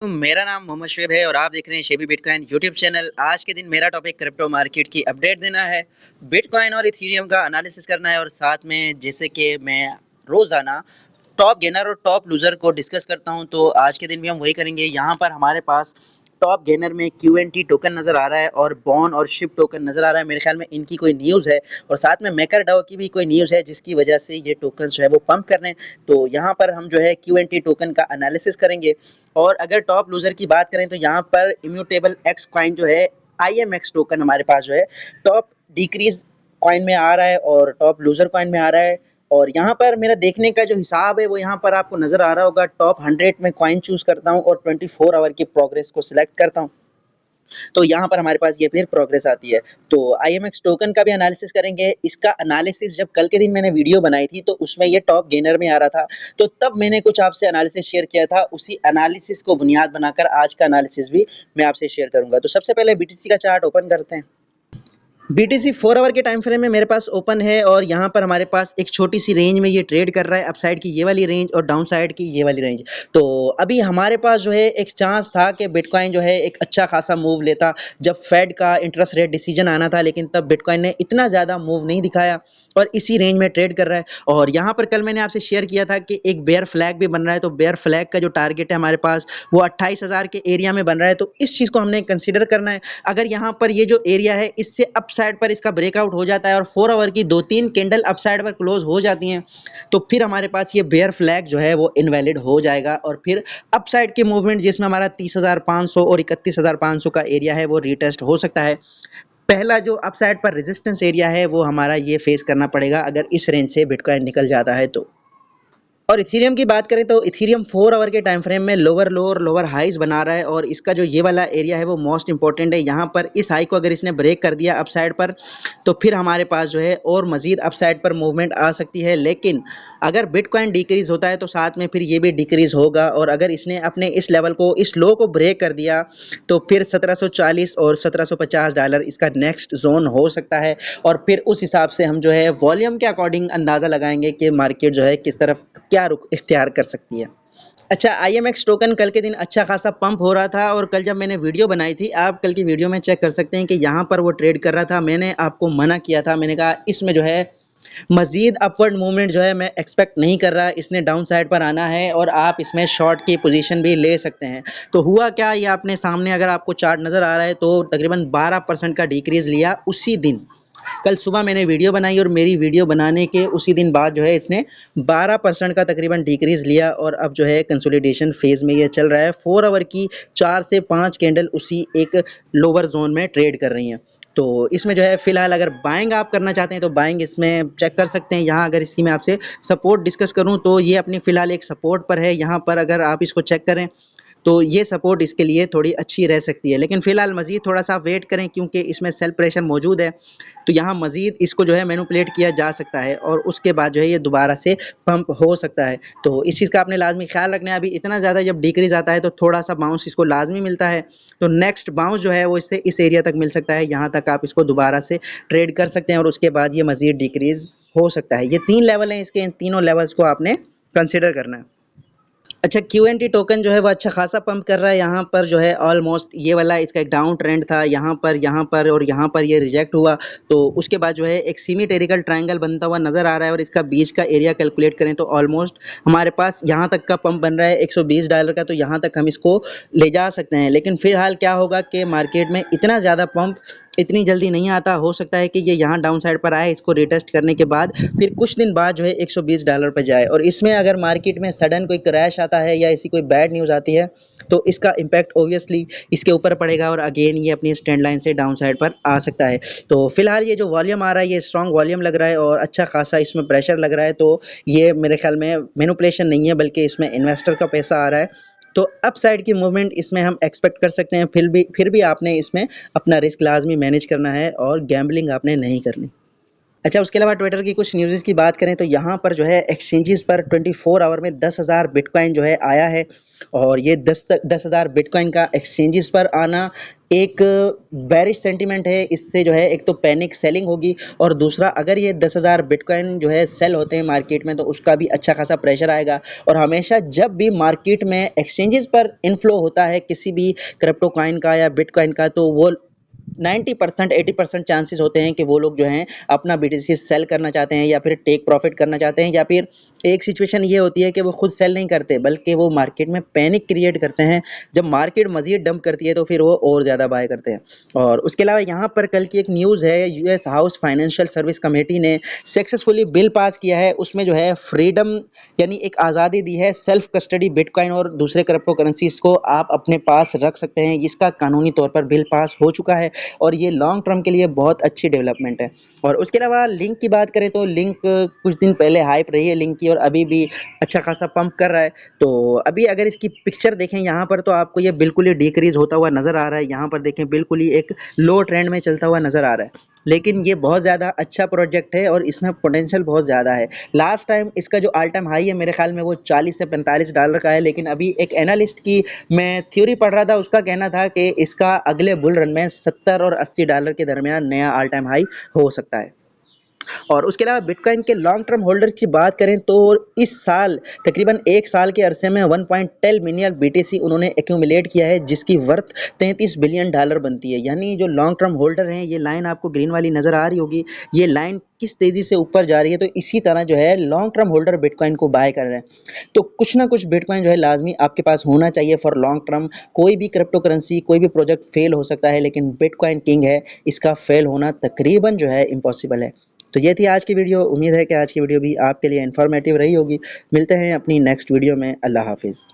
तो मेरा नाम मोहम्मद शुएब है और आप देख रहे हैं शेबी बिटकॉइन यूट्यूब चैनल। आज के दिन मेरा टॉपिक क्रिप्टो मार्केट की अपडेट देना है, बिटकॉइन और इथेरियम का एनालिसिस करना है और साथ में जैसे कि मैं रोज़ाना टॉप गेनर और टॉप लूज़र को डिस्कस करता हूं, तो आज के दिन भी हम वही करेंगे। यहाँ पर हमारे पास टॉप गेनर में क्यूएनटी टोकन नज़र आ रहा है और बॉन और शिप टोकन नज़र आ रहा है। मेरे ख्याल में इनकी कोई न्यूज़ है और साथ में मैकर डाओ की भी कोई न्यूज़ है जिसकी वजह से ये टोकन जो है वो पंप कर रहे हैं। तो यहाँ पर हम जो है क्यूएनटी टोकन का एनालिसिस करेंगे। और अगर टॉप लूज़र की बात करें तो यहाँ पर इम्यूटेबल एक्स कॉइन जो है, IMX टोकन हमारे पास जो है टॉप डिक्रीज कॉइन में आ रहा है और टॉप लूज़र कॉइन में आ रहा है। और यहाँ पर मेरा देखने का जो हिसाब है वो यहाँ पर आपको नज़र आ रहा होगा। टॉप 100 में कॉइन चूज़ करता हूँ और 24 आवर की प्रोग्रेस को सिलेक्ट करता हूँ, तो यहाँ पर हमारे पास ये फिर प्रोग्रेस आती है। तो IMX टोकन का भी एनालिसिस करेंगे। इसका एनालिसिस जब कल के दिन मैंने वीडियो बनाई थी तो उसमें ये टॉप गेनर में आ रहा था, तो तब मैंने कुछ आपसे एनालिसिस शेयर किया था। उसी एनालिसिस को बुनियाद बनाकर आज का एनालिसिस भी मैं आपसे शेयर करूंगा। तो सबसे पहले BTC का चार्ट ओपन करते हैं। BTC 4 आवर के टाइम फ्रेम में मेरे पास ओपन है और यहाँ पर हमारे पास एक छोटी सी रेंज में ये ट्रेड कर रहा है, अपसाइड की ये वाली रेंज और डाउन साइड की ये वाली रेंज। तो अभी हमारे पास जो है एक चांस था कि बिटकॉइन जो है एक अच्छा खासा मूव लेता जब फेड का इंटरेस्ट रेट डिसीजन आना था, लेकिन तब बिटकॉइन ने इतना ज़्यादा मूव नहीं दिखाया और इसी रेंज में ट्रेड कर रहा है। और यहाँ पर कल मैंने आपसे शेयर किया था कि एक बेयर फ्लैग भी बन रहा है, तो बेयर फ्लैग का जो टारगेट है हमारे पास वो 28,000 के एरिया में बन रहा है। तो इस चीज़ को हमने कंसिडर करना है। अगर यहाँ पर ये जो एरिया है इससे अपसाइड पर इसका ब्रेकआउट हो जाता है और 4 आवर की 2-3 कैंडल अपसाइड पर क्लोज हो जाती हैं, तो फिर हमारे पास ये बेयर फ्लैग जो है वो इनवैलिड हो जाएगा और फिर अपसाइड की मूवमेंट जिसमें हमारा 30,500 और 31,500 का एरिया है वो रीटेस्ट हो सकता है। पहला जो अपसाइड पर रेजिस्टेंस एरिया है वो हमारा ये फेस करना पड़ेगा अगर इस रेंज से बिटकॉइन निकल जाता है तो। और इथेरियम की बात करें तो इथेरियम 4 आवर के टाइम फ्रेम में लोअर लो और लोअर हाइज बना रहा है और इसका जो ये वाला एरिया है वो मोस्ट इंपॉर्टेंट है। यहाँ पर इस हाई को अगर इसने ब्रेक कर दिया अपसाइड पर तो फिर हमारे पास जो है और मज़ीद अपसाइड पर मूवमेंट आ सकती है। लेकिन अगर बिटकॉइन डिक्रीज़ होता है तो साथ में फिर ये भी डिक्रीज़ होगा और अगर इसने अपने इस लेवल को, इस लो को ब्रेक कर दिया तो फिर 1740 और $1750 इसका नेक्स्ट जोन हो सकता है। और फिर उस हिसाब से हम जो है वॉल्यूम के अकॉर्डिंग अंदाज़ा लगाएंगे कि मार्केट जो है किस तरफ क्या रुख इख्तियार कर सकती है। अच्छा, IMX टोकन कल के दिन अच्छा खासा पंप हो रहा था और कल जब मैंने वीडियो बनाई थी, आप कल की वीडियो में चेक कर सकते हैं कि यहाँ पर वो ट्रेड कर रहा था। मैंने आपको मना किया था, मैंने कहा इसमें जो है मज़ीद अपवर्ड मूवमेंट जो है मैं एक्सपेक्ट नहीं कर रहा, इसने डाउन साइड पर आना है और आप इसमें शॉर्ट की पोजीशन भी ले सकते हैं। तो हुआ क्या, ये आपने सामने अगर आपको चार्ट नज़र आ रहा है तो तकरीबन 12% का डिक्रीज़ लिया उसी दिन। कल सुबह मैंने वीडियो बनाई और मेरी वीडियो बनाने के उसी दिन बाद जो है इसने 12% का तकरीबन डिक्रीज़ लिया और अब जो है कंसोलिडेशन फेज़ में ये चल रहा है। 4 आवर की 4 से 5 कैंडल उसी एक लोअर जोन में ट्रेड कर रही हैं। तो इसमें जो है फ़िलहाल अगर बाइंग आप करना चाहते हैं तो बाइंग इसमें चेक कर सकते हैं। यहाँ अगर इसकी मैं आपसे सपोर्ट डिस्कस करूँ तो ये अपनी फ़िलहाल एक सपोर्ट पर है। यहाँ पर अगर आप इसको चेक करें तो ये सपोर्ट इसके लिए थोड़ी अच्छी रह सकती है, लेकिन फ़िलहाल मज़ीद थोड़ा-सा वेट करें क्योंकि इसमें सेल प्रेशर मौजूद है। तो यहाँ मज़ीद इसको जो है मैनिपुलेट किया जा सकता है और उसके बाद जो है ये दोबारा से पंप हो सकता है। तो इस चीज़ का आपने लाज़मी ख़्याल रखना है। अभी इतना ज़्यादा जब डिक्रीज़ आता है तो थोड़ा-सा बाउंस इसको लाज़मी मिलता है। तो नेक्स्ट बाउंस जो है वो इससे इस एरिया तक मिल सकता है। यहाँ तक आप इसको दोबारा से ट्रेड कर सकते हैं और उसके बाद ये मज़ीद डिक्रीज़ हो सकता है। ये 3 लेवल हैं इसके, इन तीनों लेवल्स को आपने कंसिडर करना है। अच्छा, क्यूएनटी टोकन जो है वो अच्छा खासा पंप कर रहा है। यहाँ पर जो है ऑलमोस्ट ये वाला इसका एक डाउन ट्रेंड था, यहाँ पर और यहाँ पर ये रिजेक्ट हुआ। तो उसके बाद जो है एक सिमेट्रिकल ट्रायंगल बनता हुआ नज़र आ रहा है और इसका बीच का एरिया कैलकुलेट करें तो ऑलमोस्ट हमारे पास यहाँ तक का पंप बन रहा है $120 का, तो यहाँ तक हम इसको ले जा सकते हैं। लेकिन फ़िलहाल क्या होगा कि मार्केट में इतना ज़्यादा पंप इतनी जल्दी नहीं आता। हो सकता है कि ये यहाँ डाउन साइड पर आए, इसको रिटेस्ट करने के बाद फिर कुछ दिन बाद जो है $120 पर जाए और इसमें अगर मार्केट में सडन कोई क्रैश आता है या ऐसी कोई बैड न्यूज़ आती है तो इसका इम्पैक्ट ऑब्वियसली इसके ऊपर पड़ेगा और अगेन ये अपनी स्टैंड लाइन से डाउन साइड पर आ सकता है। तो फिलहाल ये जो वॉल्यूम आ रहा है ये स्ट्रॉन्ग वॉल्यूम लग रहा है और अच्छा खासा इसमें प्रेशर लग रहा है। तो ये मेरे ख्याल में मैनिपुलेशन नहीं है बल्कि इसमें इन्वेस्टर का पैसा आ रहा है। तो अप साइड की मूवमेंट इसमें हम एक्सपेक्ट कर सकते हैं। फिर भी आपने इसमें अपना रिस्क लाजमी मैनेज करना है और गैम्बलिंग आपने नहीं करनी। अच्छा, उसके अलावा ट्विटर की कुछ न्यूज़ेज़ की बात करें तो यहाँ पर जो है एक्सचेंजेस पर 24 आवर में 10,000 बिटकॉइन जो है आया है और ये 10,000 बिटकॉइन का एक्सचेंजेस पर आना एक बेरिश सेंटीमेंट है। इससे जो है एक तो पैनिक सेलिंग होगी और दूसरा अगर ये 10,000 बिटकॉइन जो है सेल होते हैं मार्केट में तो उसका भी अच्छा खासा प्रेशर आएगा। और हमेशा जब भी मार्केट में एक्सचेंजेस पर इनफ्लो होता है किसी भी क्रिप्टो कॉइन का या बिटकॉइन का तो वो 90% 80% चांसेस होते हैं कि वो लोग जो हैं अपना बीटीसी सेल करना चाहते हैं या फिर टेक प्रॉफिट करना चाहते हैं, या फिर एक सिचुएशन ये होती है कि वो खुद सेल नहीं करते बल्कि वो मार्केट में पैनिक क्रिएट करते हैं। जब मार्केट मज़ीद डंप करती है तो फिर वो और ज़्यादा बाय करते हैं। और उसके अलावा यहाँ पर कल की एक न्यूज़ है, US house financial service committee ने सक्सेसफुली बिल पास किया है। उसमें जो है फ्रीडम यानी एक आज़ादी दी है, सेल्फ कस्टडी बिटकॉइन और दूसरे क्रिप्टो करेंसीज को आप अपने पास रख सकते हैं। इसका कानूनी तौर पर बिल पास हो चुका है और ये लॉन्ग टर्म के लिए बहुत अच्छी डेवलपमेंट है। और उसके अलावा लिंक की बात करें तो लिंक कुछ दिन पहले हाइप रही है लिंक की और अभी भी अच्छा खासा पंप कर रहा है। तो अभी अगर इसकी पिक्चर देखें यहाँ पर तो आपको ये बिल्कुल ही डिक्रीज होता हुआ नज़र आ रहा है। यहाँ पर देखें बिल्कुल ही एक लो ट्रेंड में चलता हुआ नज़र आ रहा है, लेकिन ये बहुत ज़्यादा अच्छा प्रोजेक्ट है और इसमें पोटेंशियल बहुत ज़्यादा है। लास्ट टाइम इसका जो ऑल टाइम हाई है मेरे ख्याल में वो 40 से $45 का है, लेकिन अभी एक एनालिस्ट की मैं थ्योरी पढ़ रहा था, उसका कहना था कि इसका अगले बुल रन में 70 और $80 के दरमियान नया ऑल टाइम हाई हो सकता है। और उसके अलावा बिटकॉइन के लॉन्ग टर्म होल्डर्स की बात करें तो इस साल तकरीबन 1 साल के अरसे में 1.10 मिलियन बीटीसी उन्होंने एक्यूमुलेट किया है, जिसकी वर्थ $33 बिलियन बनती है। यानी जो लॉन्ग टर्म होल्डर हैं, ये लाइन आपको ग्रीन वाली नज़र आ रही होगी, ये लाइन किस तेज़ी से ऊपर जा रही है। तो इसी तरह जो है लॉन्ग टर्म होल्डर बिटकॉइन को बाय कर रहे हैं। तो कुछ ना कुछ बिटकॉइन जो है लाजमी आपके पास होना चाहिए फॉर लॉन्ग टर्म। कोई भी क्रिप्टो करेंसी कोई भी प्रोजेक्ट फेल हो सकता है, लेकिन बिटकॉइन किंग है, इसका फेल होना तकरीबन जो है इम्पॉसिबल है। तो ये थी आज की वीडियो। उम्मीद है कि आज की वीडियो भी आपके लिए इन्फॉर्मेटिव रही होगी। मिलते हैं अपनी नेक्स्ट वीडियो में। अल्लाह हाफिज़।